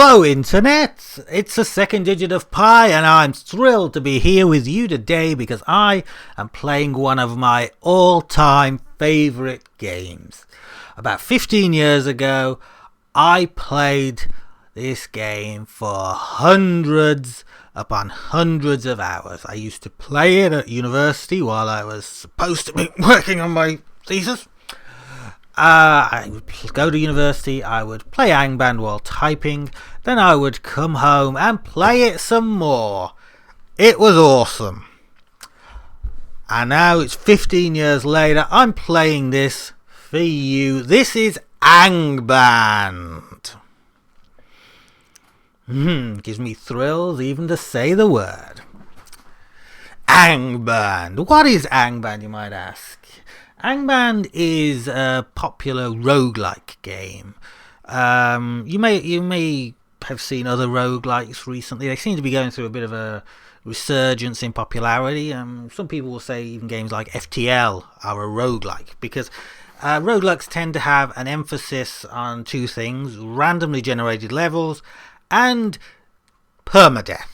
Hello Internet, it's the second digit of pi and I'm thrilled to be here with you today because I am playing one of my all-time favourite games. About 15 years ago I played this game for hundreds upon hundreds of hours. I used to play it at university while I was supposed to be working on my thesis. I would go to university, I would play Angband while typing, then I would come home and play it some more. It was awesome. And now it's 15 years later, I'm playing this for you. This is Angband. Gives me thrills even to say the word. Angband. What is Angband, you might ask? Angband is a popular roguelike game. You may have seen other roguelikes recently. They seem to be going through a bit of a resurgence in popularity. Some people will say even games like FTL are a roguelike because roguelikes tend to have an emphasis on two things: randomly generated levels and permadeath.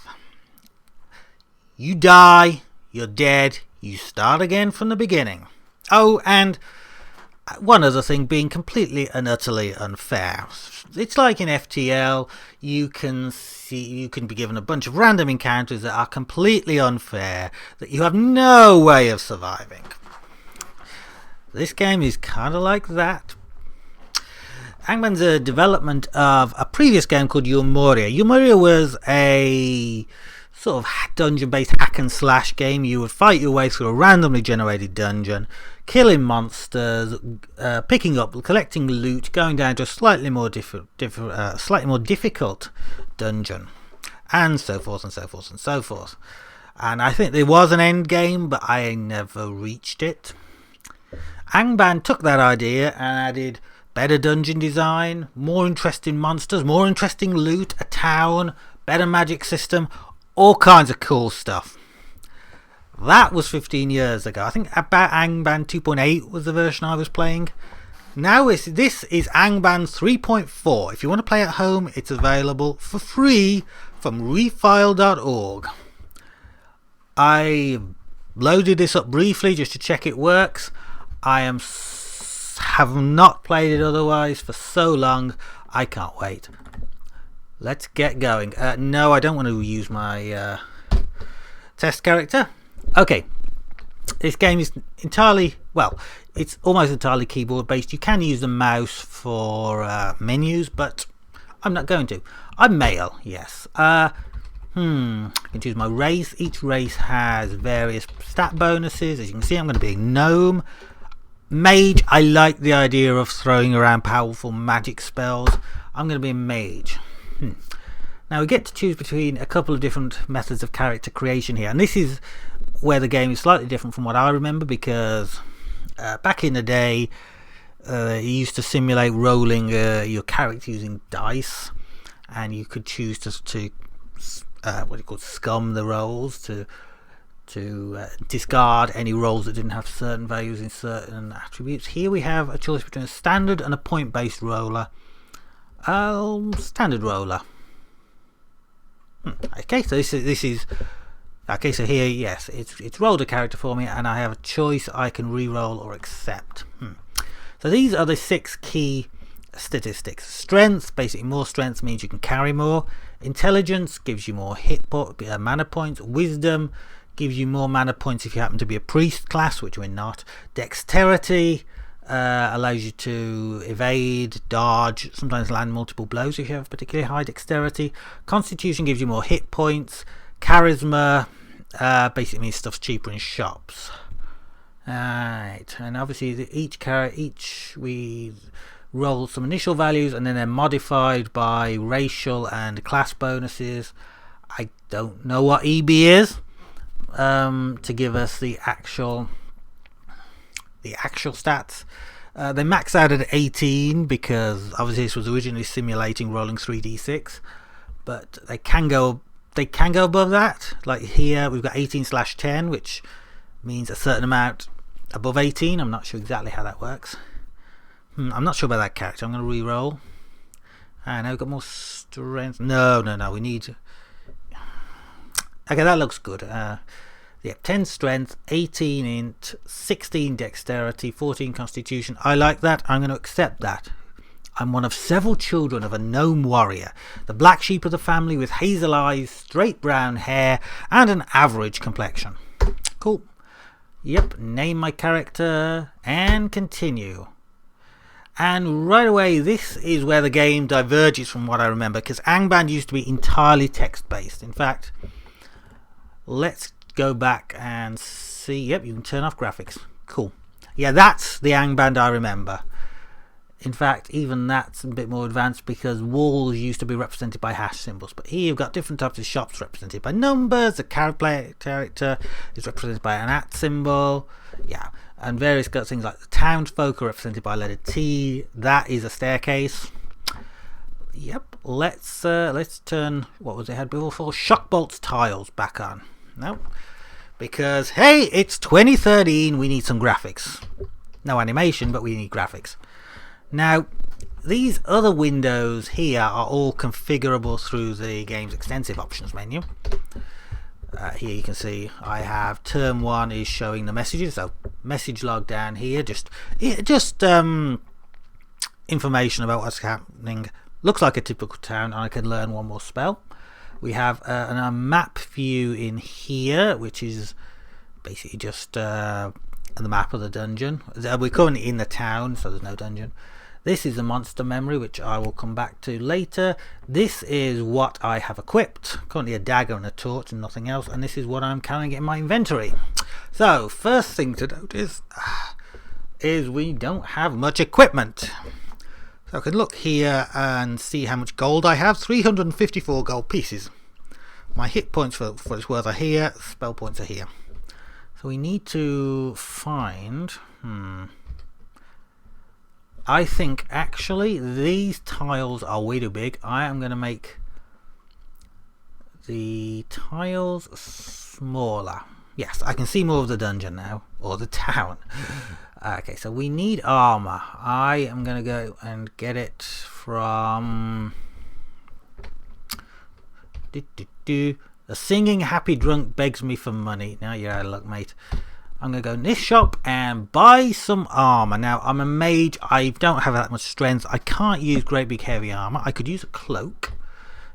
You die, you're dead, you start again from the beginning. Oh, and one other thing, being completely and utterly unfair. It's like in FTL, you can be given a bunch of random encounters that are completely unfair, that you have no way of surviving. This game is kind of like that. Angband's a development of a previous game called Yumoria. Yumoria was a sort of dungeon-based hack and slash game. You would fight your way through a randomly generated dungeon, killing monsters, picking up, collecting loot, going down to a slightly more difficult dungeon, and so forth and so forth and so forth. And I think there was an end game, but I never reached it. Angband took that idea and added better dungeon design, more interesting monsters, more interesting loot, a town, better magic system, all kinds of cool stuff. That was 15 years ago. I think about Angband 2.8 was the version I was playing. Now this is Angband 3.4. If you want to play at home, it's available for free from refile.org. I loaded this up briefly just to check it works. I have not played it otherwise for so long. I can't wait. Let's get going. No, I don't want to use my test character. Okay, this game is it's almost entirely keyboard based. You can use the mouse for menus, but I'm not going to. I'm male, yes. I can choose my race. Each race has various stat bonuses. As you can see, I'm going to be a gnome. Mage, I like the idea of throwing around powerful magic spells. I'm going to be a mage. Now we get to choose between a couple of different methods of character creation here, and this is where the game is slightly different from what I remember, because back in the day you used to simulate rolling your character using dice, and you could choose to scum the rolls, to discard any rolls that didn't have certain values in certain attributes. Here we have a choice between a standard and a point based roller. Standard roller. Okay, so this is okay. So here, yes, it's rolled a character for me, and I have a choice. I can re-roll or accept. So these are the 6 key statistics. Strength, basically more strength means you can carry more. Intelligence gives you more mana points. Wisdom gives you more mana points if you happen to be a priest class, which we're not. Dexterity allows you to evade, dodge, sometimes land multiple blows if you have particularly high dexterity. Constitution gives you more hit points. Charisma basically means stuff's cheaper in shops. Right, and obviously each we roll some initial values, and then they're modified by racial and class bonuses. I don't know what EB is to give us the actual stats. They max out at 18 because obviously this was originally simulating rolling 3d6, but they can go above that. Like here we've got 18/10, which means a certain amount above 18. I'm not sure exactly how that works. I'm not sure about that character. I'm going to re-roll. Now we've got more strength. No, we need... Okay, that looks good. Yeah, 10 strength, 18 int, 16 dexterity, 14 constitution. I like that. I'm going to accept that. I'm one of several children of a gnome warrior, the black sheep of the family with hazel eyes, straight brown hair, and an average complexion. Cool. Yep, name my character, and continue. And right away, this is where the game diverges from what I remember, because Angband used to be entirely text-based. In fact, let's go back and see. Yep, you can turn off graphics. Cool. Yeah, that's the Angband I remember. In fact, even that's a bit more advanced because walls used to be represented by hash symbols. But here you've got different types of shops represented by numbers. The character is represented by an @ symbol. Yeah, and various things like the townsfolk are represented by letter T. That is a staircase. Yep, let's turn what was it had before Shockbolt's tiles back on. No, because hey, it's 2013. We need some graphics. No animation, but we need graphics. Now, these other windows here are all configurable through the game's extensive options menu. Here you can see I have term 1 is showing the messages, so message log down here, just information about what's happening. Looks like a typical town, and I can learn one more spell. We have a map view in here, which is basically just the map of the dungeon. We're currently in the town, so there's no dungeon. This is the monster memory, which I will come back to later. This is what I have equipped. Currently a dagger and a torch and nothing else. And this is what I'm carrying in my inventory. So, first thing to notice is we don't have much equipment. So I can look here and see how much gold I have. 354 gold pieces. My hit points for its worth are here. Spell points are here. So we need to find... I think actually these tiles are way too big. I am going to make the tiles smaller. Yes, I can see more of the dungeon now, or the town. Okay, so we need armor. I am going to go and get it from... The singing happy drunk begs me for money. Now you're out of luck, mate. I'm going to go in this shop and buy some armor. Now, I'm a mage. I don't have that much strength. I can't use great big heavy armor. I could use a cloak.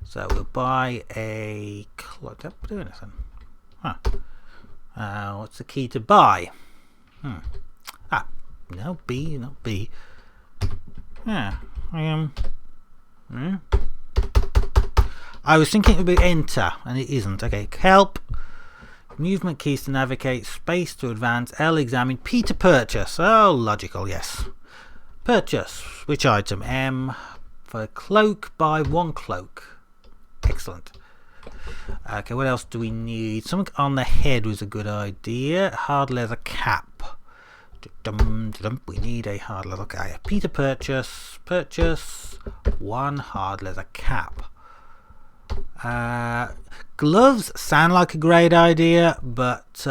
So we'll buy a cloak. Don't do anything. Huh. What's the key to buy? No, B, not B. Yeah, I am. I was thinking it would be enter, and it isn't. Okay, help. Movement keys to navigate, space to advance, L examine, P to purchase. Oh, logical, yes. Purchase. Which item? M. For cloak, buy 1 cloak. Excellent. Okay, what else do we need? Something on the head was a good idea. Hard leather cap. We need a hard leather cap. P to purchase. Purchase 1 hard leather cap. Gloves sound like a great idea, but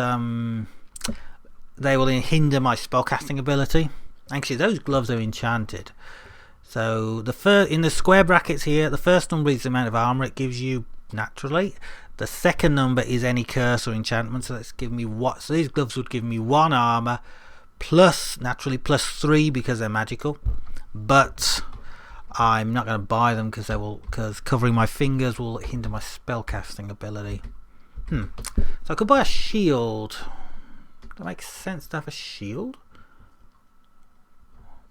they will hinder my spellcasting ability. Actually, those gloves are enchanted. So in the square brackets here, the first number is the amount of armor it gives you naturally. The second number is any curse or enchantment. So let's give me what? So these gloves would give me 1 armor plus naturally plus 3 because they're magical. But I'm not going to buy them because covering my fingers will hinder my spellcasting ability. So I could buy a shield. Does that make sense to have a shield?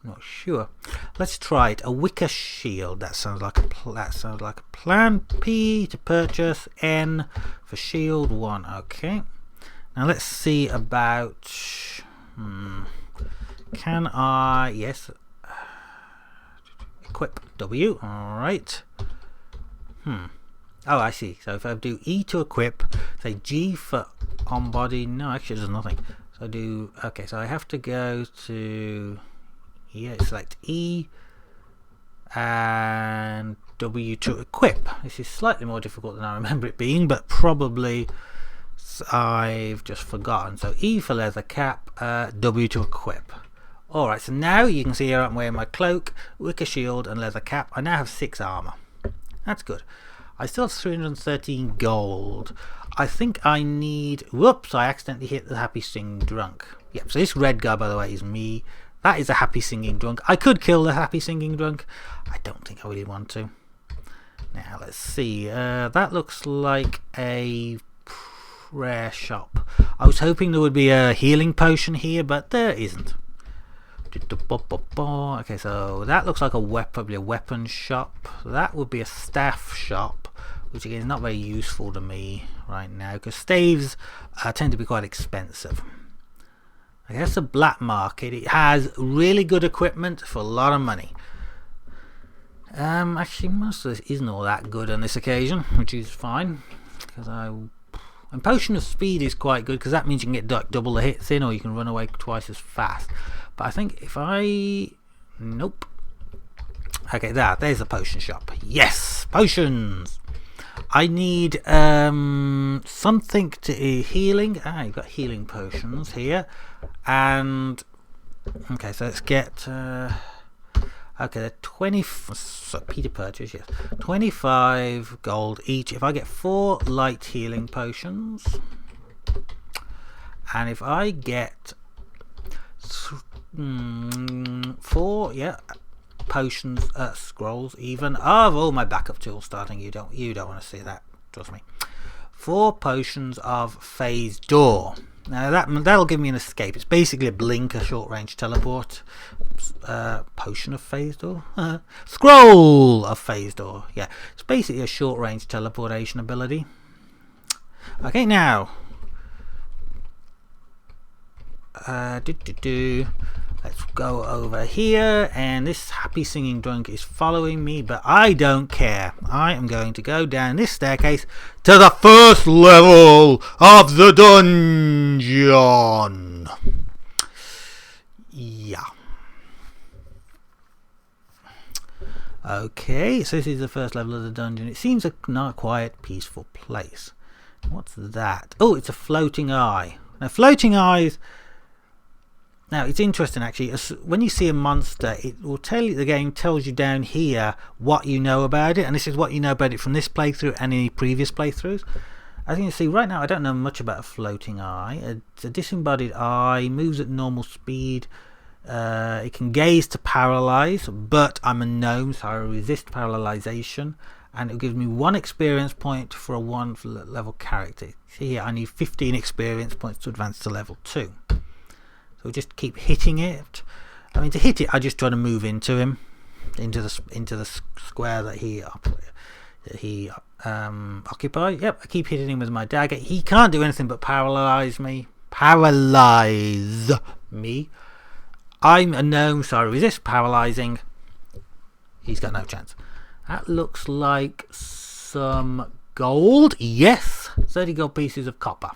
Not sure. Let's try it. A wicker shield. That sounds like a plan. P to purchase. N for shield 1. Okay. Now let's see about. Can I? Yes. Equip W. Alright. Oh, I see. So if I do E to equip, say G for on body. No, actually there's nothing. So I do. Okay, so I have to go to here, select E and W to equip. This is slightly more difficult than I remember it being, but probably I've just forgotten. So E for leather cap, W to equip. Alright, so now you can see here I'm wearing my cloak, wicker shield and leather cap. I now have 6 armor. That's good. I still have 313 gold. I think I need... Whoops, I accidentally hit the happy singing drunk. Yep, so this red guy, by the way, is me. That is a happy singing drunk. I could kill the happy singing drunk. I don't think I really want to. Now, let's see. That looks like a prayer shop. I was hoping there would be a healing potion here, but there isn't. Okay, so that looks like probably a weapon shop. That would be a staff shop, which again is not very useful to me right now because staves tend to be quite expensive. I guess a black market. It has really good equipment for a lot of money. Actually, most of this isn't all that good on this occasion, which is fine because and potion of speed is quite good because that means you can get double the hits in, or you can run away twice as fast. But I think if nope. Okay, there's the potion shop. Yes, potions. I need something to healing. You've got healing potions here, and okay, so let's get. Okay, they're 20. So Peter purchase, yes, 25 gold each. If I get 4 light healing potions, and if I get 4, potions, scrolls, even of all my backup tools starting. You don't want to see that. Trust me. 4 potions of phase door. Now that'll give me an escape. It's basically a blink, a short range teleport. Potion of phase door. Scroll of phase door. Yeah, it's basically a short range teleportation ability. Okay, now. Let's go over here, and this happy singing drunk is following me, but I don't care. I am going to go down this staircase to the first level of the dungeon. Yeah. Okay, so this is the first level of the dungeon. It seems a not quiet, peaceful place. What's that? Oh, it's a floating eye. Now, floating eyes... Now, it's interesting, actually. When you see a monster, it will tell you, the game tells you down here what you know about it. And this is what you know about it from this playthrough and any previous playthroughs. As you can see, right now, I don't know much about a floating eye. It's a disembodied eye, moves at normal speed. It can gaze to paralyze, but I'm a gnome, so I resist paralyzation. And it gives me 1 experience point for a 1 level character. See here, I need 15 experience points to advance to level 2. So just keep hitting it. I mean, to hit it, I just try to move into him, into the square that he occupies. Yep, I keep hitting him with my dagger. He can't do anything but paralyze me. Paralyze me. I'm a gnome, so I resist paralyzing. He's got no chance. That looks like some gold. Yes, 30 gold pieces of copper.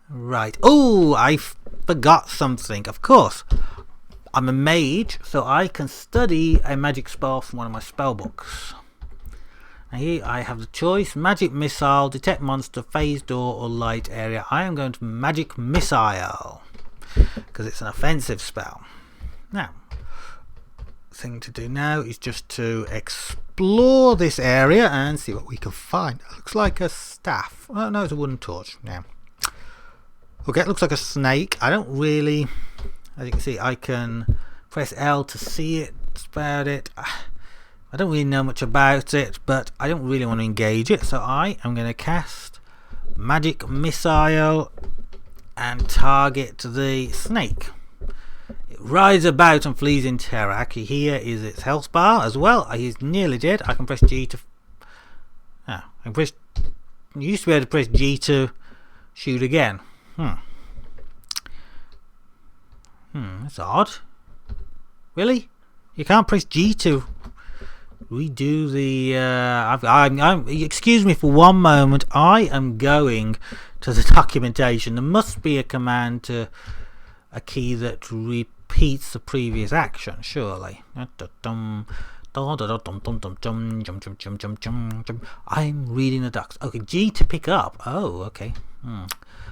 Right. Oh, I forgot something. Of course, I'm a mage, so I can study a magic spell from one of my spell books. Now here I have the choice: magic missile, detect monster, phase door, or light area. I am going to magic missile because it's an offensive spell. Now, thing to do now is just to explore this area and see what we can find. It looks like a staff. Oh no, it's a wooden torch. Now. Okay, it looks like a snake. I don't really... As you can see, I can press L to see it. That's about it. I don't really know much about it, but I don't really want to engage it. So I am going to cast Magic Missile and target the snake. It rides about and flees in terror. Actually, here is its health bar as well. He's nearly dead. I can press G to... I can press... You used to be able to press G to shoot again. That's odd. Really? You can't press G to redo the... excuse me for one moment. I am going to the documentation. There must be a command to a key that repeats the previous action, surely. I'm reading the ducks. Okay, G to pick up. Oh, okay.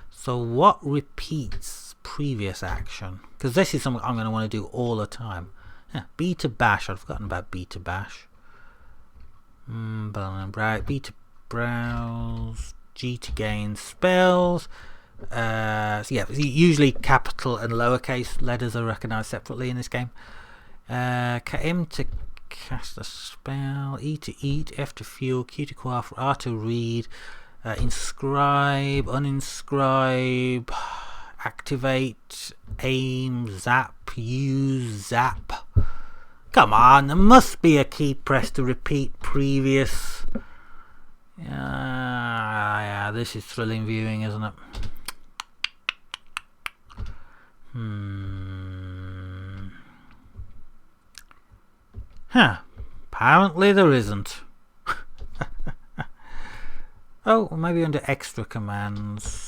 So what repeats previous action? Because this is something I'm going to want to do all the time. Yeah, B to bash. I've forgotten about B to bash. B to browse. G to gain spells. So yeah, usually capital and lowercase letters are recognised separately in this game. M to cast a spell. E to eat. F to fuel. Q to craft. R to read. Inscribe. Uninscribe. Activate. Aim. Zap. Use. Zap. Come on, there must be a key press to repeat previous. Yeah, this is thrilling viewing, isn't it? Apparently there isn't. Oh, maybe under extra commands.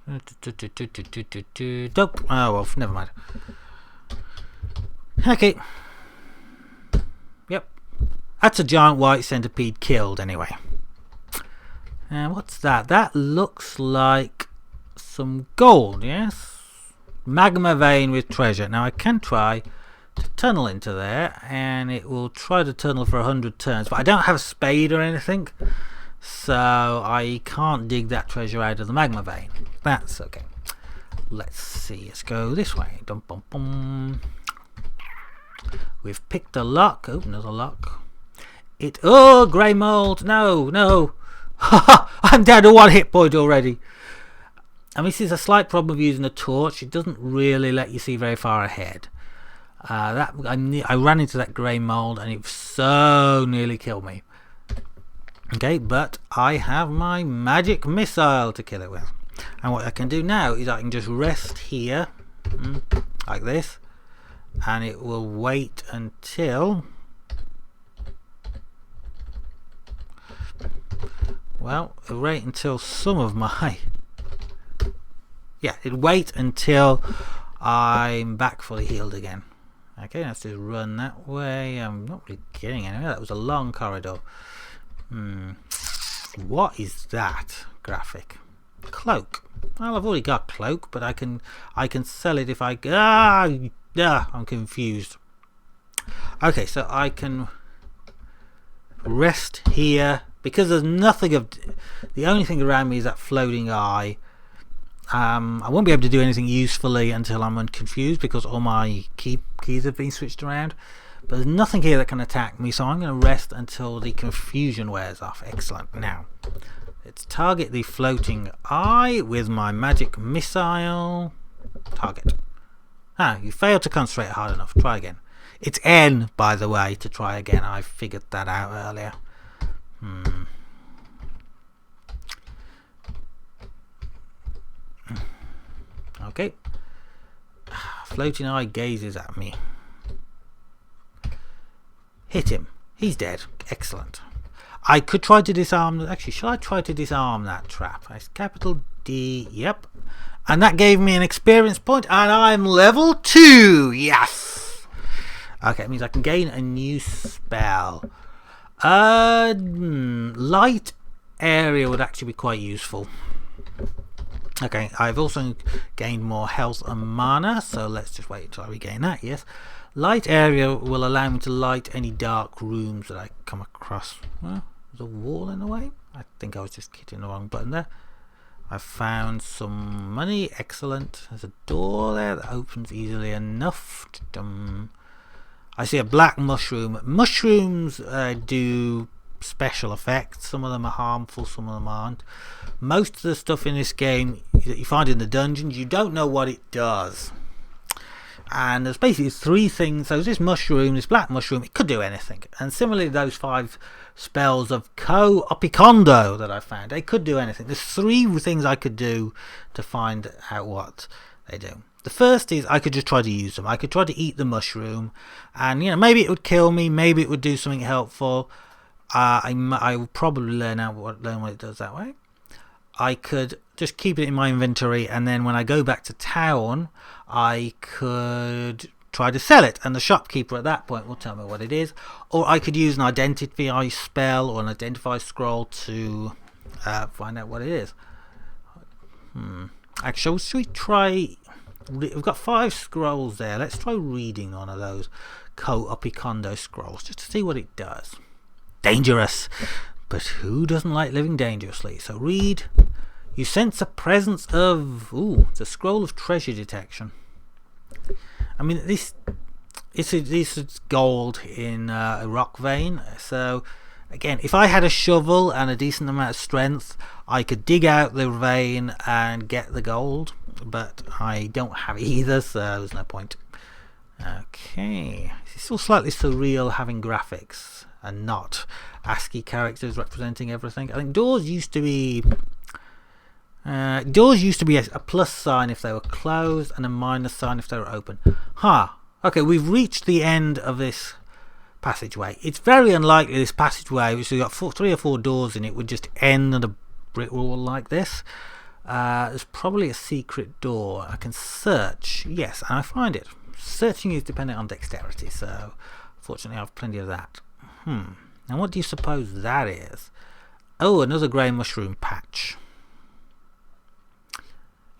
Dope. Oh well, never mind. Okay. Yep. That's a giant white centipede killed anyway. What's that? That looks like some gold, yes? Magma vein with treasure. Now I can try to tunnel into there, and it will try to tunnel for 100 turns, but I don't have a spade or anything, so I can't dig that treasure out of the magma vein. That's okay. Let's see. Let's go this way. Dum, bum, bum. We've picked a lock. Oh, another lock. Oh, grey mold. No. I'm down to 1 hit point already. I mean, this is a slight problem of using a torch. It doesn't really let you see very far ahead. I ran into that grey mold and it so nearly killed me. Okay, but I have my magic missile to kill it with. And what I can do now is I can just rest here, like this, and it will wait until... Well, it'll wait until some of my... Yeah, it'll wait until I'm back fully healed again. Okay, let's just run that way. I'm not really getting anywhere. That was a long corridor. What is that graphic? Cloak. Well, I've already got cloak, but I can sell it if I... I'm confused. Okay, so I can rest here because there's nothing of... The only thing around me is that floating eye. I won't be able to do anything usefully until I'm unconfused because all my keys have been switched around. But there's nothing here that can attack me, so I'm going to rest until the confusion wears off. Excellent. Now, let's target the floating eye with my magic missile. Target. You failed to concentrate hard enough. Try again. It's N, by the way, to try again. I figured that out earlier. Okay. Floating eye gazes at me. Hit him. He's dead. Excellent. I could try to disarm... Actually, shall I try to disarm that trap? It's capital D. Yep. And that gave me an experience point, and I'm level 2. Yes. Okay, it means I can gain a new spell. Light area would actually be quite useful. Okay, I've also gained more health and mana, so let's just wait until I regain that. Yes. Light area will allow me to light any dark rooms that I come across. Well, there's a wall in the way. I think I was just hitting the wrong button there. I found some money. Excellent. There's a door there that opens easily enough. I see a black mushroom. Mushrooms do special effects. Some of them are harmful, some of them aren't. Most of the stuff in this game that you find in the dungeons, you don't know what it does. And there's basically 3 things. So this mushroom, this black mushroom, it could do anything. And similarly, those 5 spells of Opicondo that I found, they could do anything. There's 3 things I could do to find out what they do. The first is I could just try to use them. I could try to eat the mushroom, and maybe it would kill me, maybe it would do something helpful. I will probably learn what it does that way. I could just keep it in my inventory, and then when I go back to town, I could try to sell it, and the shopkeeper at that point will tell me what it is. Or I could use an identify spell or an identify scroll to find out what it is. Actually, should we try... We've got 5 scrolls there. Let's try reading one of those Opikondo scrolls just to see what it does. Dangerous. But who doesn't like living dangerously? So read. You sense a presence of... Ooh, it's a scroll of treasure detection. I mean, this is gold in a rock vein. So, again, if I had a shovel and a decent amount of strength, I could dig out the vein and get the gold. But I don't have either, so there's no point. Okay, it's still slightly surreal having graphics and not ASCII characters representing everything. I think doors used to be a plus sign if they were closed and a minus sign if they were open. Okay, we've reached the end of this passageway. It's very unlikely this passageway, which has got 3 or 4 doors in it, would just end on a brick wall like this. There's probably a secret door. I can search, yes, and I find it. Searching is dependent on dexterity, so fortunately I have plenty of that. And what do you suppose that is? Oh, another grey mushroom patch.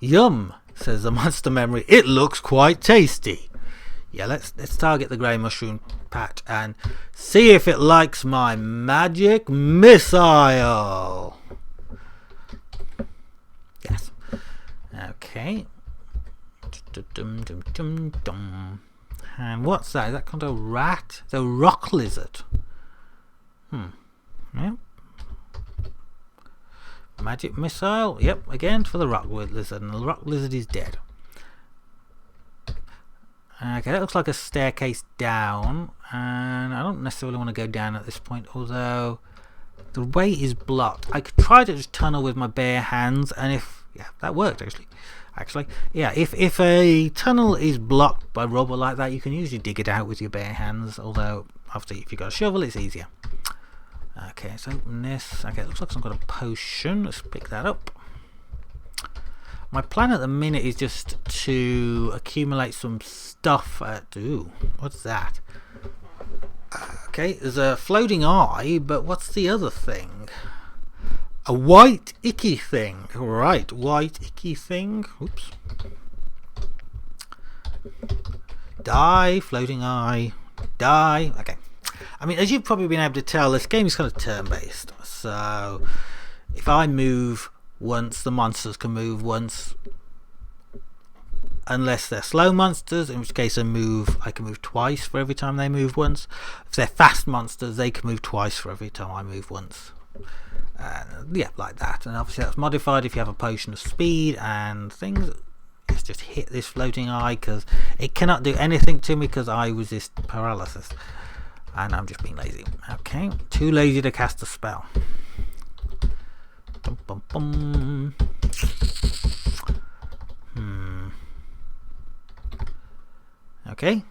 Yum, says the monster memory. It looks quite tasty. Yeah, let's target the grey mushroom patch and see if it likes my magic missile. Yes. Okay. And what's that? Is that called a rat? It's a rock lizard. Yeah. Magic missile. Yep, again for the rock lizard. And the rock lizard is dead. Okay, that looks like a staircase down. And I don't necessarily want to go down at this point, although the way is blocked. I could try to just tunnel with my bare hands, and if... Yeah, that worked actually. Yeah, if a tunnel is blocked by rubble like that, you can usually dig it out with your bare hands, although obviously if you've got a shovel it's easier. Okay, let's open this. Okay, it looks like some kind of potion. Let's pick that up. My plan at the minute is just to accumulate some stuff at... Ooh, what's that? Okay, there's a floating eye, but what's the other thing? A white icky thing. Right, white icky thing. Oops. Die, floating eye. Die. Okay. I mean, as you've probably been able to tell, this game is kind of turn-based. So, if I move once, the monsters can move once. Unless they're slow monsters, in which case I can move twice for every time they move once. If they're fast monsters, they can move twice for every time I move once. Yeah, like that. And obviously that's modified if you have a potion of speed and things. Let's just hit this floating eye because it cannot do anything to me because I resist paralysis. And I'm just being lazy. Okay, too lazy to cast a spell. Bum, bum, bum. Okay.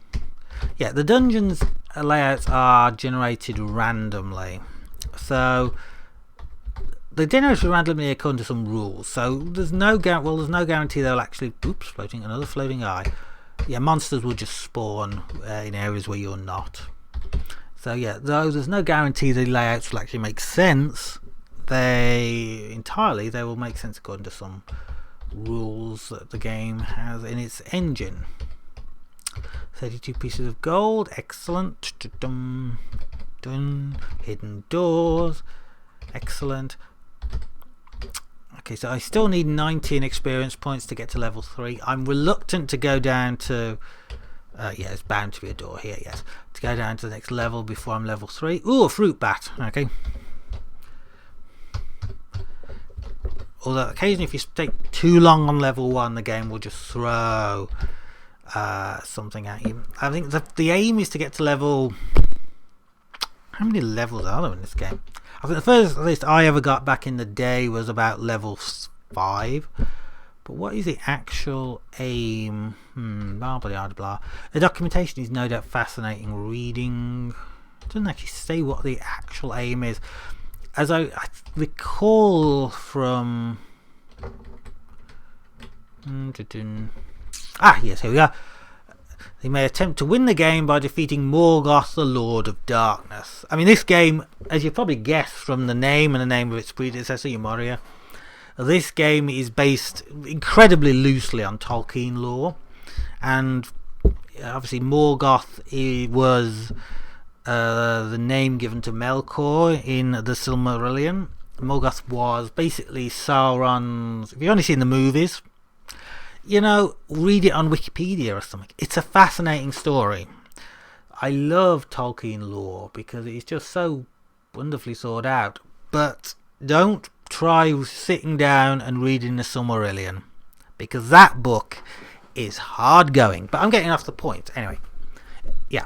Yeah, the dungeons layouts are generated randomly. So they're generated randomly according to some rules. So there's no guarantee they'll actually... Oops, another floating eye. Yeah, monsters will just spawn in areas where you're not. So yeah, though there's no guarantee the layouts will actually make sense, they will make sense according to some rules that the game has in its engine. 32 pieces of gold, excellent. Dun, hidden doors, excellent. Okay, so I still need 19 experience points to get to level 3. I'm reluctant to go down to... yeah, there's bound to be a door here, yes. To go down to the next level before I'm level 3. Ooh, a fruit bat, okay. Although occasionally if you take too long on level 1, the game will just throw something at you. I think the aim is to get to level... How many levels are there in this game? I think the first list I ever got back in the day was about level 5. But what is the actual aim? Blah, blah, blah. The documentation is no doubt fascinating reading. It doesn't actually say what the actual aim is. As I recall from... yes, here we go. They may attempt to win the game by defeating Morgoth, the Lord of Darkness. I mean, this game, as you probably guessed from the name and the name of its predecessor, Eomoria, this game is based incredibly loosely on Tolkien lore. And obviously Morgoth was the name given to Melkor in the Silmarillion. Morgoth was basically Sauron's... If you've only seen the movies, you know, read it on Wikipedia or something. It's a fascinating story. I love Tolkien lore because it's just so wonderfully thought out. But don't try sitting down and reading the Silmarillion, because that book is hard going. But I'm getting off the point. Anyway, yeah.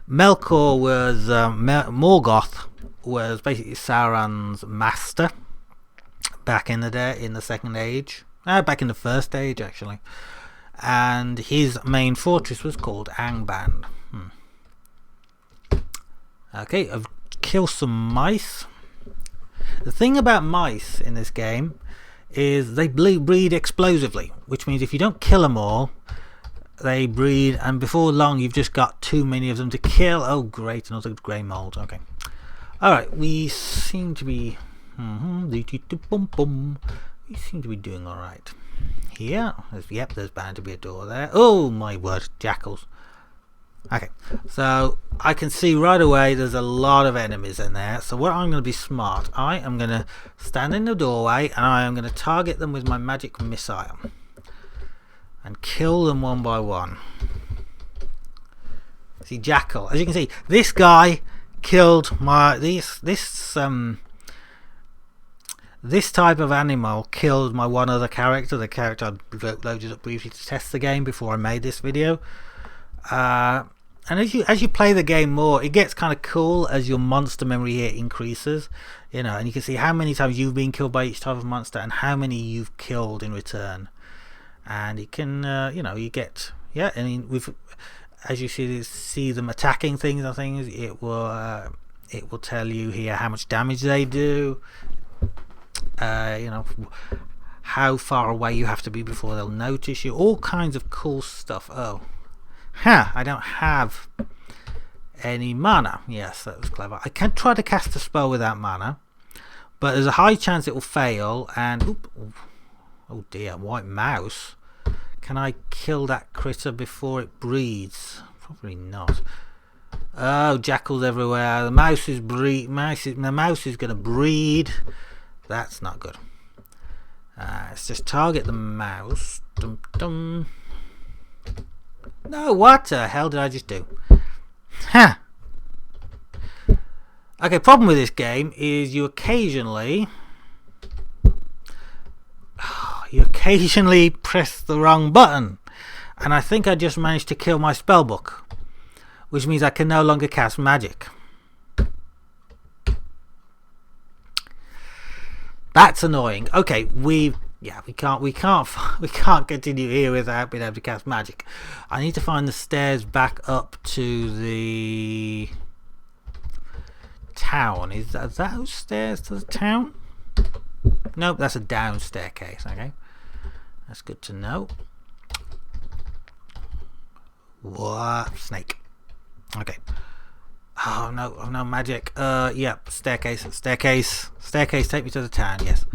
Melkor was... Morgoth was basically Sauron's master back in the day, in the Second Age. Back in the First Age, actually. And his main fortress was called Angband. Okay, I've killed some mice. The thing about mice in this game is they breed explosively, which means if you don't kill them all, they breed, and before long you've just got too many of them to kill. Oh great, another grey mould. Okay. Alright, we seem to be... we seem to be doing alright. Here, yep, there's bound to be a door there. Oh my word, jackals. Okay, so I can see right away there's a lot of enemies in there. So what I'm going to be smart, I am going to stand in the doorway and I am going to target them with my magic missile and kill them one by one. See, jackal, as you can see, this guy killed my this type of animal killed my one other character, the character I loaded up briefly to test the game before I made this video. And as you play the game more, it gets kind of cool as your monster memory here increases, you know, and you can see how many times you've been killed by each type of monster and how many you've killed in return. And it can, you know, you get, yeah, I mean, as you see them attacking things and things, it will tell you here how much damage they do. You know, how far away you have to be before they'll notice you. All kinds of cool stuff. Oh. I don't have any mana. Yes, that was clever. I can try to cast a spell without mana, but there's a high chance it will fail. And oh dear, white mouse. Can I kill that critter before it breeds? Probably not. Oh, jackals everywhere. The mouse is the mouse is going to breed. That's not good. Let's just target the mouse. Dum dum. No, what the hell did I just do? Okay, problem with this game is you occasionally press the wrong button, and I think I just managed to kill my spellbook, which means I can no longer cast magic. That's annoying. Okay, we can't continue here without being able to cast magic. I need to find the stairs back up to the town. Is that those stairs to the town? Nope, that's a down staircase. Okay, that's good to know. What? Snake. Okay. Oh no magic. Yep, staircase. Take me to the town. Yes.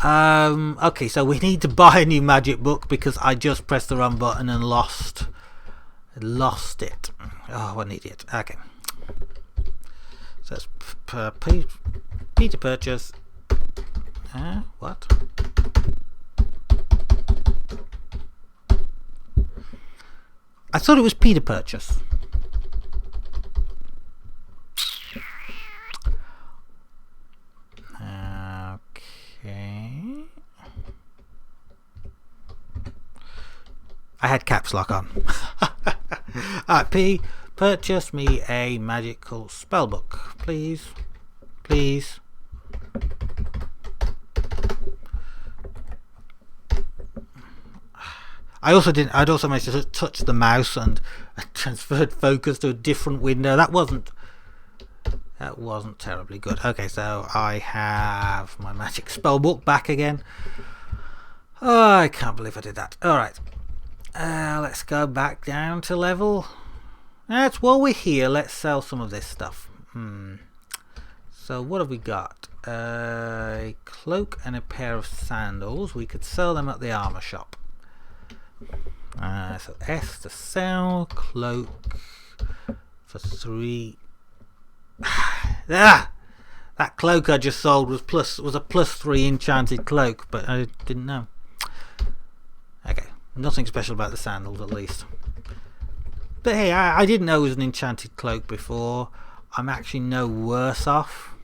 Okay, so we need to buy a new magic book because I just pressed the wrong button and lost it. Oh, what an idiot. Okay. So it's P to purchase. What? I thought it was P to purchase. Okay. I had caps lock on. Alright, P, purchase me a magical spellbook, please. Please. I'd also managed to touch the mouse and transferred focus to a different window. That wasn't terribly good. Okay, so I have my magic spellbook back again. Oh, I can't believe I did that. Alright. Let's go back down to level. While we're here, let's sell some of this stuff. So what have we got? A cloak and a pair of sandals. We could sell them at the armor shop. So S to sell, cloak for 3. That cloak I just sold was a +3 enchanted cloak, but I didn't know. Okay, nothing special about the sandals at least. But hey, I didn't know it was an enchanted cloak before. I'm actually no worse off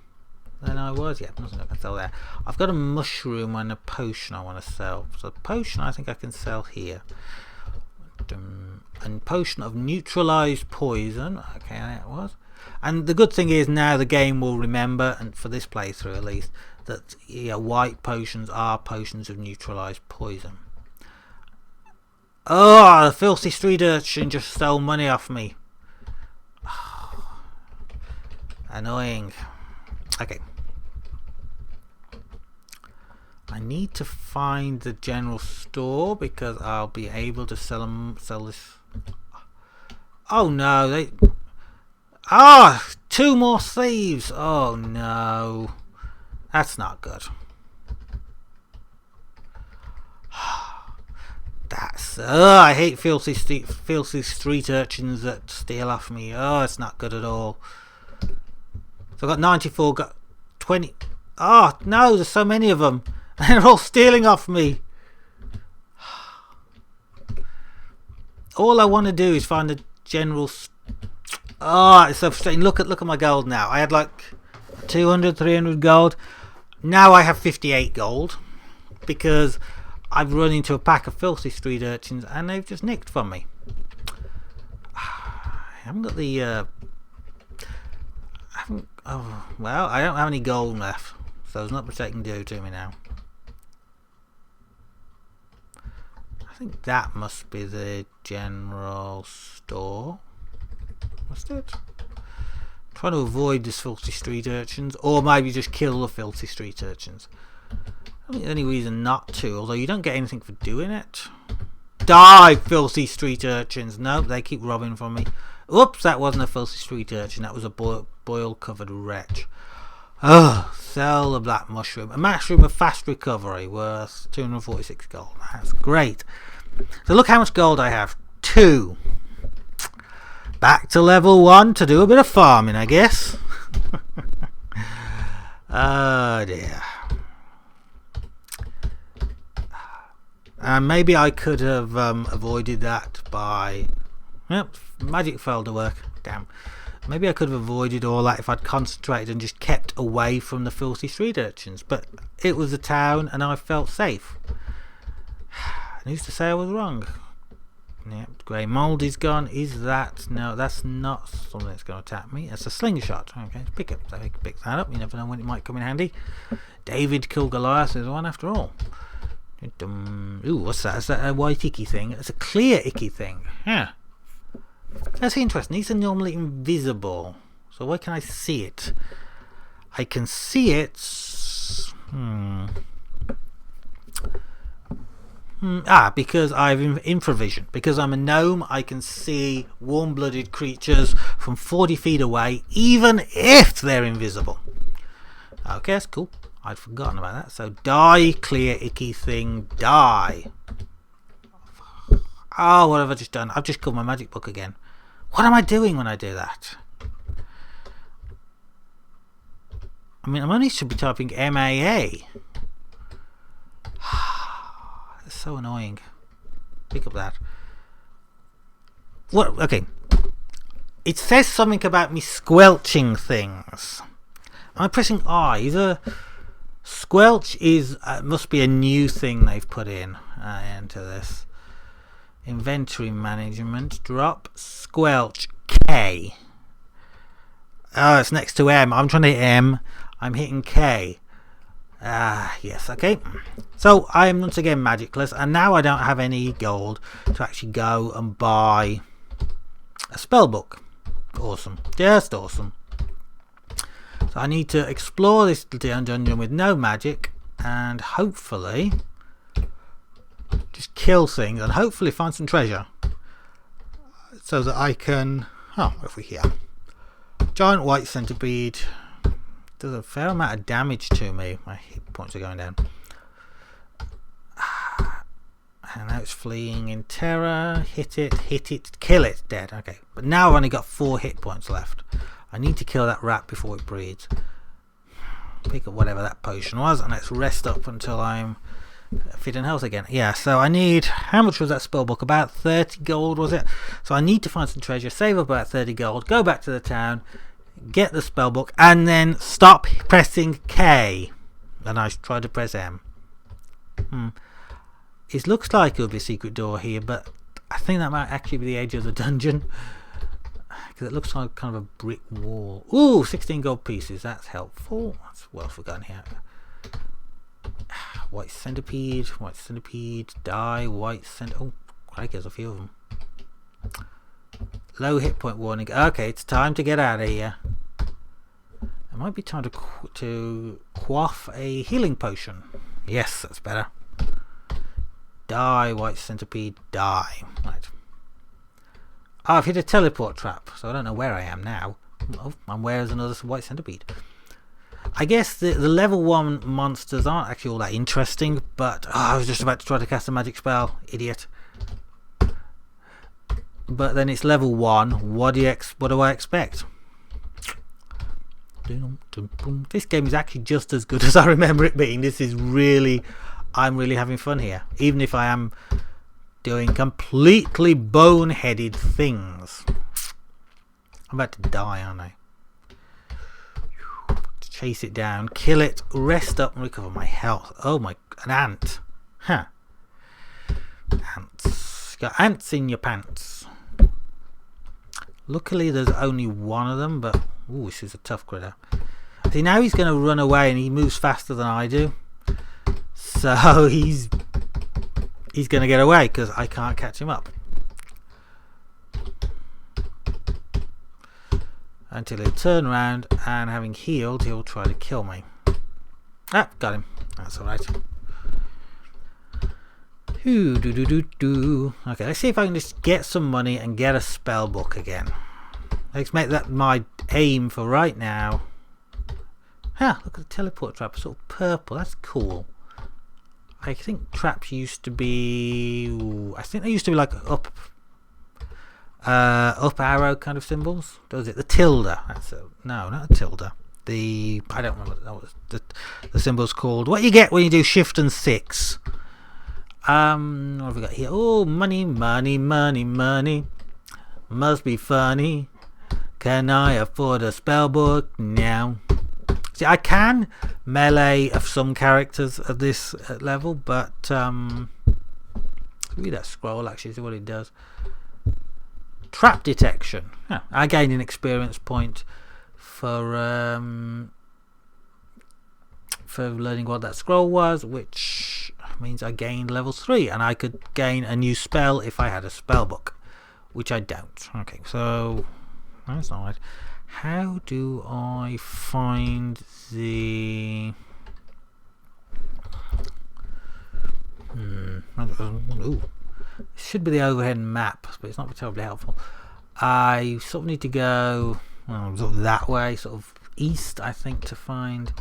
than I was. Yeah, nothing I can sell there. I've got a mushroom and a potion I want to sell. So potion I think I can sell here. And potion of neutralized poison. Okay, that was. And the good thing is now the game will remember, and for this playthrough at least, that white potions are potions of neutralized poison. Oh, the filthy street urchin just stole money off me. Annoying. Okay. I need to find the general store because I'll be able to sell this. Oh no, two more thieves. Oh no. That's not good. I hate filthy street urchins that steal off me. Oh, it's not good at all. So I've got 94, got 20. Oh no, there's so many of them. They're all stealing off me. All I want to do is find the general. It's so frustrating. Look at my gold now. I had like 200, 300 gold. Now I have 58 gold because I've run into a pack of filthy street urchins and they've just nicked from me. I haven't got the. I don't have any gold left, so there's not much they can do to me now. I think that must be the general store. Must it? Trying to avoid these filthy street urchins, or maybe just kill the filthy street urchins. I don't think there's any reason not to, although you don't get anything for doing it. Die, filthy street urchins! Nope, they keep robbing from me. Oops, that wasn't a filthy street urchin, that was a boil covered wretch. Sell the black mushroom. A mushroom of fast recovery worth 246 gold. That's great. So look how much gold I have. 2. Back to level 1 to do a bit of farming, I guess. Oh dear. And maybe I could have avoided that by. Yep, magic failed to work. Damn. Maybe I could have avoided all that if I'd concentrated and just kept away from the filthy street urchins. But it was a town and I felt safe. And who's to say I was wrong? Yep, grey mould is gone. Is that? No, that's not something that's going to attack me. That's a slingshot. Okay, pick up. So I can pick that up. You never know when it might come in handy. David killed Goliath is one after all. Ooh, what's that? Is that a white icky thing? It's a clear icky thing. Yeah. That's interesting. These are normally invisible. So why can I see it? I can see it. Because I've infravision. Because I'm a gnome, I can see warm-blooded creatures from 40 feet away, even if they're invisible. Okay, that's cool. I'd forgotten about that. So die, clear, icky thing, die. Oh, what have I just done? I've just called my magic book again. What am I doing when I do that? I mean, I only should be typing MAA. That's so annoying. Pick up that. What? Okay. It says something about me squelching things. Am I pressing I? Either squelch is must be a new thing they've put in into this. Inventory management. Drop squelch K. Oh, it's next to M. I'm trying to hit M. I'm hitting K. Yes, okay. So I am once again magicless, and now I don't have any gold to actually go and buy a spellbook. Awesome. Just awesome. So I need to explore this dungeon with no magic, and hopefully just kill things and hopefully find some treasure, so that I can. Oh, over here. Giant white centipede does a fair amount of damage to me. My hit points are going down. And now it's fleeing in terror. Hit it, kill it, dead. Okay, but now I've only got 4 hit points left. I need to kill that rat before it breeds. Pick up whatever that potion was, and let's rest up until I'm fit and health again. Yeah, so I need, how much was that spell book? About 30 gold, was it? So I need to find some treasure, save up about 30 gold, go back to the town, get the spell book, and then stop pressing K. And I try to press M. It looks like it would be a secret door here, but I think that might actually be the edge of the dungeon, because it looks like kind of a brick wall. Ooh, 16 gold pieces, that's helpful. That's well forgotten here. White centipede, die, white centipede. Oh, crikey, there's a few of them. Low hit point warning. Okay, it's time to get out of here. It might be time to quaff a healing potion. Yes, that's better. Die, white centipede, die. Right. Oh, I've hit a teleport trap, so I don't know where I am now. Oh, and where's another white centipede? I guess the level 1 monsters aren't actually all that interesting, but I was just about to try to cast a magic spell, idiot. But then it's level 1. What do I expect? This game is actually just as good as I remember it being. This is really, I'm really having fun here, even if I am doing completely boneheaded things. I'm about to die, aren't I? Chase it down, kill it, rest up and recover my health. Oh my, an ant. Huh. Ants. Got ants in your pants. Luckily there's only one of them, but ooh, this is a tough critter. See, now he's going to run away and he moves faster than I do. So he's going to get away because I can't catch him up. Until he'll turn around and, having healed, he'll try to kill me. Ah, got him. That's alright. Okay, let's see if I can just get some money and get a spell book again. Let's make that my aim for right now. Ah, look at the teleport trap. It's sort of purple. That's cool. I think traps used to be... Ooh, I think they used to be like up arrow kind of symbols. Does it? The tilde. That's a, no, not a tilde. The, I don't remember what the symbol's called. What you get when you do shift and 6. What have we got here? Oh, money. Must be funny. Can I afford a spell book now? See, I can melee of some characters at this level, but read that scroll actually, see what it does. Trap detection. Yeah, I gained an experience point for learning what that scroll was, which means I gained level 3, and I could gain a new spell if I had a spell book, which I don't. Okay, so that's not right. How do I find the... Ooh. It should be the overhead map, but it's not terribly helpful. I sort of need to go sort of that way, sort of east, I think, to find...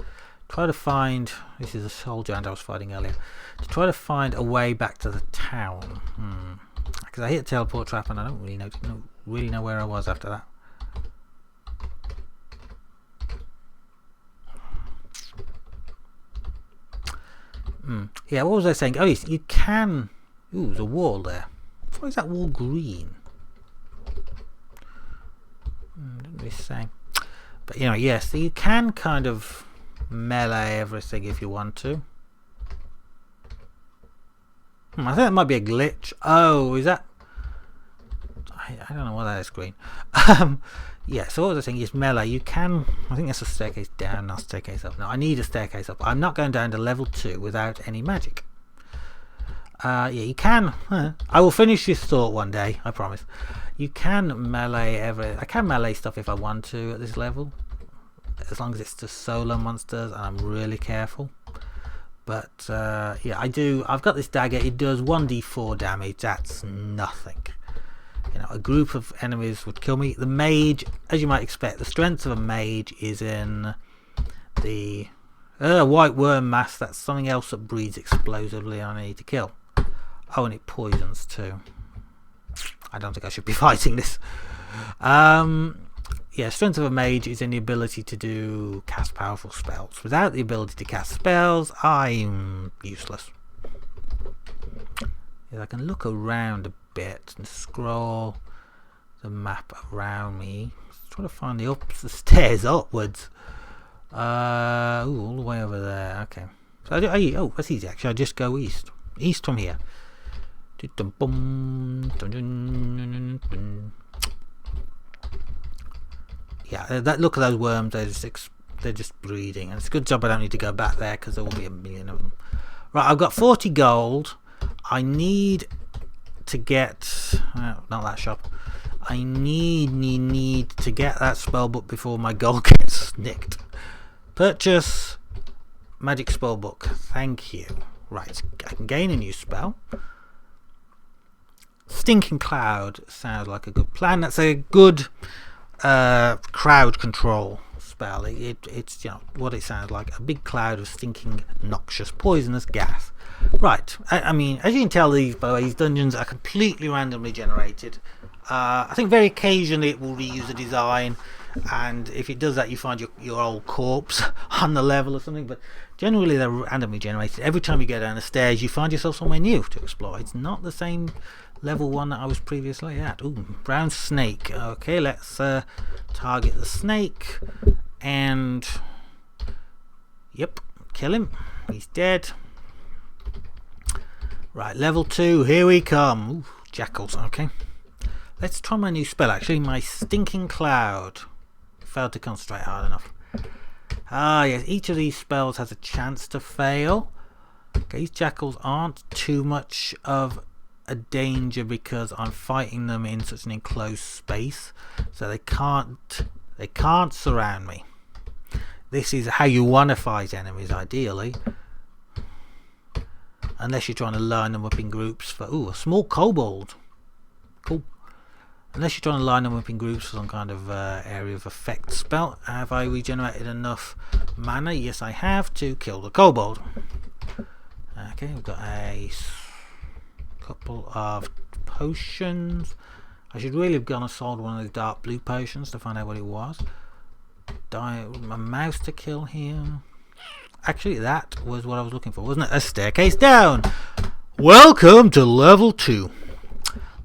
Try to find... This is a soldier ant I was fighting earlier. To try to find a way back to the town. Because I hit a teleport trap and I don't really know where I was after that. Yeah, what was I saying? Oh yes, you can... Ooh, there's a wall there. Why is that wall green? Didn't really say. But, you know, yes, so you can kind of melee everything if you want to. I think that might be a glitch. Oh, is that... I don't know why that is green. Yeah, so what was I saying? Yes, melee. You can... I think that's a staircase down, not a staircase up. No, I need a staircase up. I'm not going down to level 2 without any magic. Yeah, you can. I will finish this thought one day, I promise. You can melee I can melee stuff if I want to at this level, as long as it's just solo monsters and I'm really careful. But yeah, I've got this dagger. It does 1d4 damage. That's nothing. You know, a group of enemies would kill me. The mage, as you might expect, the strength of a mage is in the white worm mass. That's something else that breeds explosively. I need to kill. Oh, and it poisons too. I don't think I should be fighting this. Yeah, strength of a mage is in the ability to cast powerful spells. Without the ability to cast spells, I'm useless. Yeah, I can look around a bit and scroll the map around me. Try to find the stairs upwards. All the way over there. Okay. So oh, that's easy actually. I just go east. East from here. Yeah, look at those worms. They're just breeding, and it's a good job I don't need to go back there because there will be a million of them. Right, I've got 40 gold. I need to get not that shop. I need to get that spell book before my gold gets nicked. Purchase magic spell book. Thank you. Right, I can gain a new spell. Stinking Cloud sounds like a good plan. That's a good crowd control spell. It's you know what it sounds like, a big cloud of stinking, noxious, poisonous gas. Right, I mean, as you can tell, these dungeons are completely randomly generated. I think very occasionally it will reuse a design, and if it does that, you find your old corpse on the level or something, but generally they're randomly generated. Every time you go down the stairs, you find yourself somewhere new to explore. It's not the same level one that I was previously at. Ooh, brown snake. Okay, let's target the snake, and yep, kill him. He's dead. Right, level 2, here we come. Ooh, jackals. Okay, let's try my new spell. Actually, my Stinking Cloud. Failed to concentrate hard enough. Ah yes, each of these spells has a chance to fail. Okay, these jackals aren't too much of a danger because I'm fighting them in such an enclosed space, so they can't surround me. This is how you want to fight enemies, ideally, unless you're trying to line them up in groups for a small kobold. Cool. Unless you're trying to line them up in groups for some kind of area of effect spell. Have I regenerated enough mana? Yes, I have, to kill the kobold. Okay, we've got a couple of potions. I should really have gone and sold one of those dark blue potions to find out what it was. A mouse to kill here. Actually, that was what I was looking for, wasn't it? A staircase down. Welcome to level 2.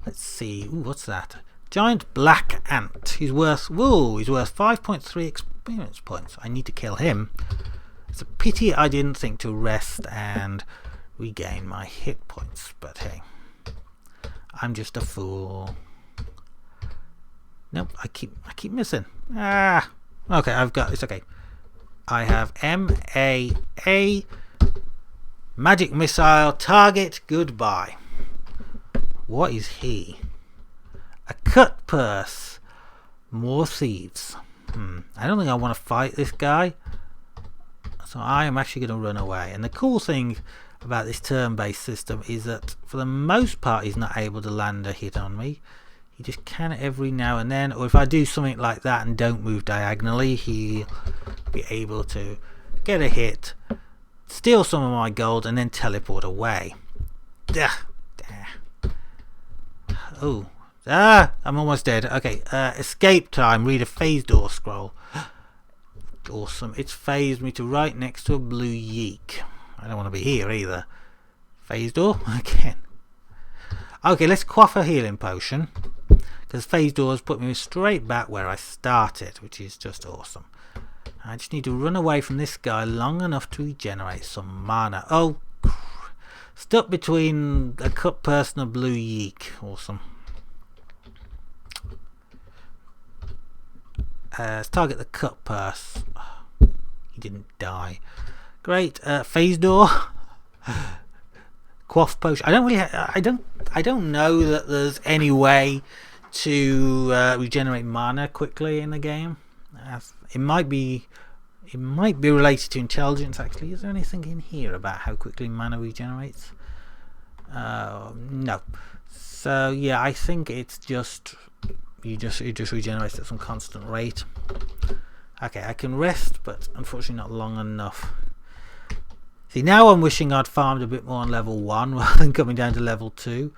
Let's see. Ooh, what's that? Giant black ant. He's worth 5.3 experience points. I need to kill him. It's a pity I didn't think to rest and regain my hit points, but hey, I'm just a fool. Nope, I keep missing. Okay, it's okay. I have MAA, magic missile, target, goodbye. What is he? A cut purse. More thieves. I don't think I want to fight this guy, so I am actually going to run away. And the cool thing about this turn-based system is that for the most part he's not able to land a hit on me. He just can every now and then, or if I do something like that and don't move diagonally, he'll be able to get a hit, steal some of my gold, and then teleport away. I'm almost dead. Okay, escape time. Read a phase door scroll. Awesome. It's phased me to right next to a blue yeek. I don't want to be here either. Phase door again. Okay, let's quaff a healing potion, because phase doors put me straight back where I started, which is just awesome. I just need to run away from this guy long enough to regenerate some mana. Oh, stuck between a cut purse and a blue yeek. Awesome. Let's target the cut purse. He didn't die. Great. Phase door. Quaff potion. I don't know that there's any way to regenerate mana quickly in the game. It might be It might be related to intelligence, actually. Is there anything in here about how quickly mana regenerates? No. So yeah, I think it's just it just regenerates at some constant rate. Okay, I can rest, but unfortunately not long enough. See, now I'm wishing I'd farmed a bit more on level 1 rather than coming down to level 2,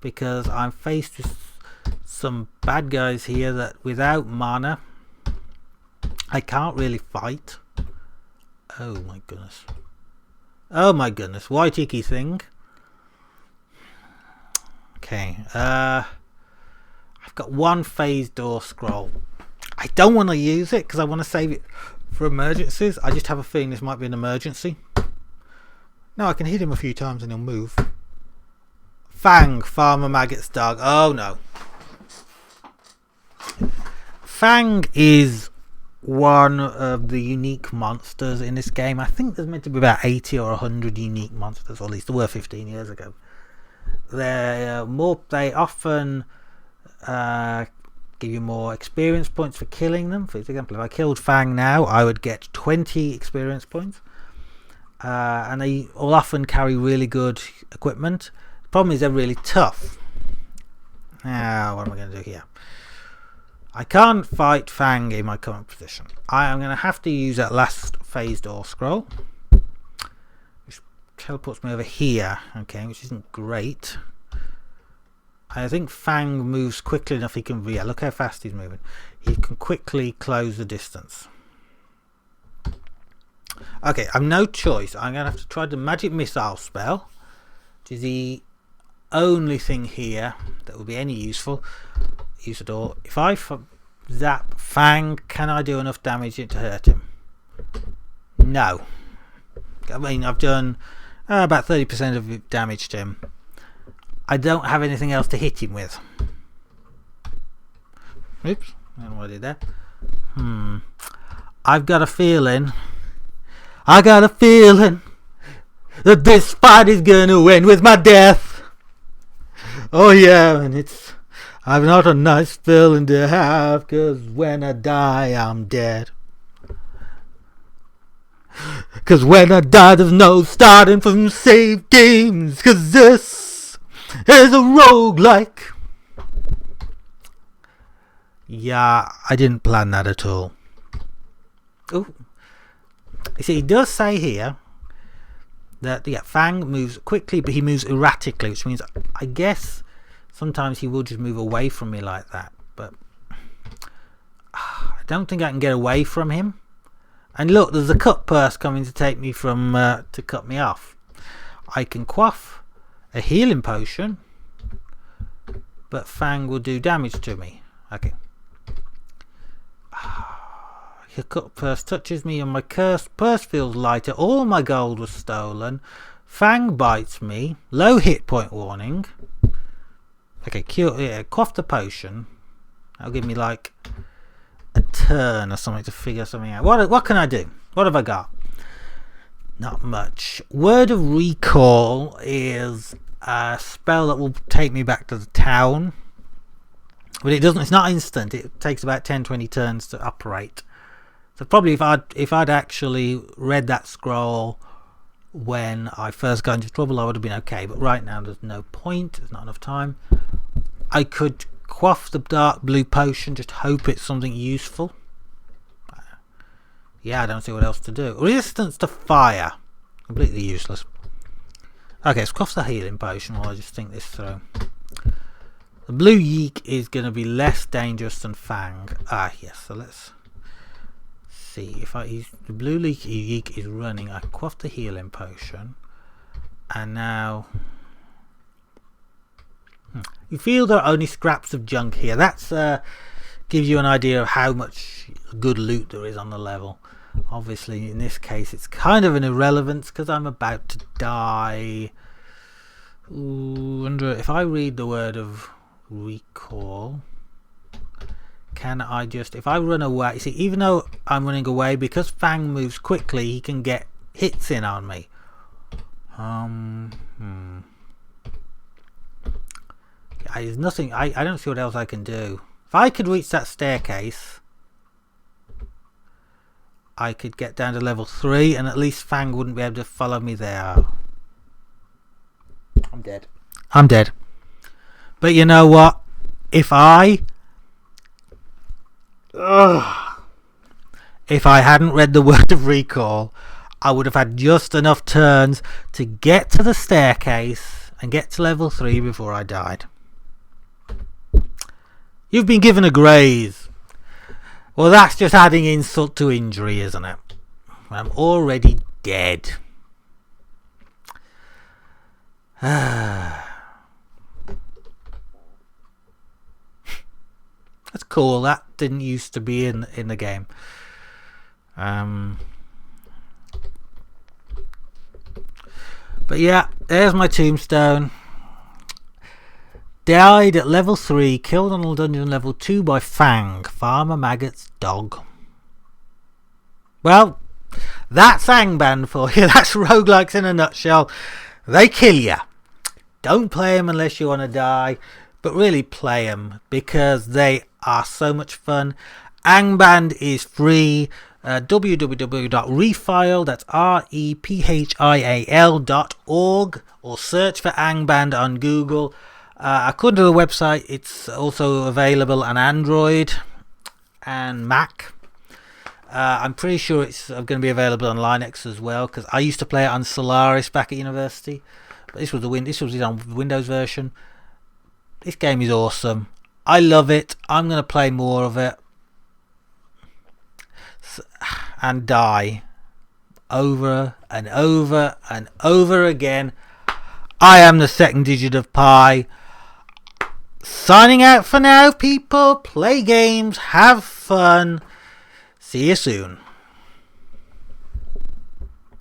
because I'm faced with some bad guys here that without mana I can't really fight. Oh my goodness. Oh my goodness. White icky thing. Okay. I've got one phase door scroll. I don't want to use it because I want to save it for emergencies. I just have a feeling this might be an emergency. No, I can hit him a few times and he'll move. Fang, Farmer Maggot's dog. Oh no. Fang is one of the unique monsters in this game. I think there's meant to be about 80 or 100 unique monsters, or at least there were 15 years ago. They often give you more experience points for killing them. For example, if I killed Fang now, I would get 20 experience points. And they all often carry really good equipment. The problem is they're really tough. Now, what am I going to do here? I can't fight Fang in my current position. I am going to have to use that last phase door scroll, which teleports me over here, okay, which isn't great. I think Fang moves quickly enough. He can, yeah, look how fast he's moving. He can quickly close the distance. Okay, I've no choice. I'm going to have to try the magic missile spell, which is the only thing here that will be any useful. Use it all. If I zap Fang, can I do enough damage to hurt him? No. I mean, I've done about 30% of damage to him. I don't have anything else to hit him with. Oops, I don't know what I did there. I've got a feeling. I got a feeling that this fight is gonna end with my death. Oh yeah, and it's. I've not a nice feeling to have, 'cause when I die, I'm dead. 'Cause when I die, there's no starting from save games, 'cause this is a roguelike. Yeah, I didn't plan that at all. Ooh. You see, it does say here that Fang moves quickly, but he moves erratically, which means I guess sometimes he will just move away from me like that, but I don't think I can get away from him. And look, there's a cut purse coming to take me from to cut me off. I can quaff a healing potion, but Fang will do damage to me. Okay. The cut purse touches me and my cursed purse feels lighter. All my gold was stolen. Fang bites me. Low hit point warning. Okay, quaff the potion. That'll give me like a turn or something to figure something out. What can I do? What have I got? Not much. Word of Recall is a spell that will take me back to the town, but it doesn't. It's not instant. It takes about 10-20 turns to operate. So probably if I'd actually read that scroll when I first got into trouble, I would have been okay. But right now, there's no point. There's not enough time. I could quaff the dark blue potion, just hope it's something useful. Yeah, I don't see what else to do. Resistance to fire, completely useless. Okay, let's quaff the healing potion while I just think this through. The blue yeek is going to be less dangerous than Fang. Yes. So let's see if the blue yeek is running. I quaff the healing potion, and now. You feel there are only scraps of junk here. That's gives you an idea of how much good loot there is on the level. Obviously, in this case, it's kind of an irrelevance because I'm about to die. Wonder if I read the word of recall, can I just, if I run away? See, even though I'm running away, because Fang moves quickly, he can get hits in on me. There's nothing. I don't see what else I can do. If I could reach that staircase, I could get down to level 3 and at least Fang wouldn't be able to follow me there. I'm dead. I'm dead. But you know what? If I hadn't read the word of recall, I would have had just enough turns to get to the staircase and get to level 3 before I died. You've been given a graze. Well, that's just adding insult to injury, isn't it? I'm already dead. That's cool. That didn't used to be in the game. But yeah, there's my tombstone. Died at level 3, killed on dungeon level 2 by Fang, Farmer Maggot's dog. Well, that's Angband for you. That's roguelikes in a nutshell. They kill you. Don't play them unless you want to die, but really play them because they are so much fun. Angband is free. www.refile, that's rephial.org, or search for Angband on Google. According to the website, it's also available on Android and Mac. I'm pretty sure it's going to be available on Linux as well, because I used to play it on Solaris back at university. But this was on the Windows version. This game is awesome. I love it. I'm going to play more of it and die over and over and over again. I am the second digit of pi. Signing out for now, people. Play games, have fun. See you soon.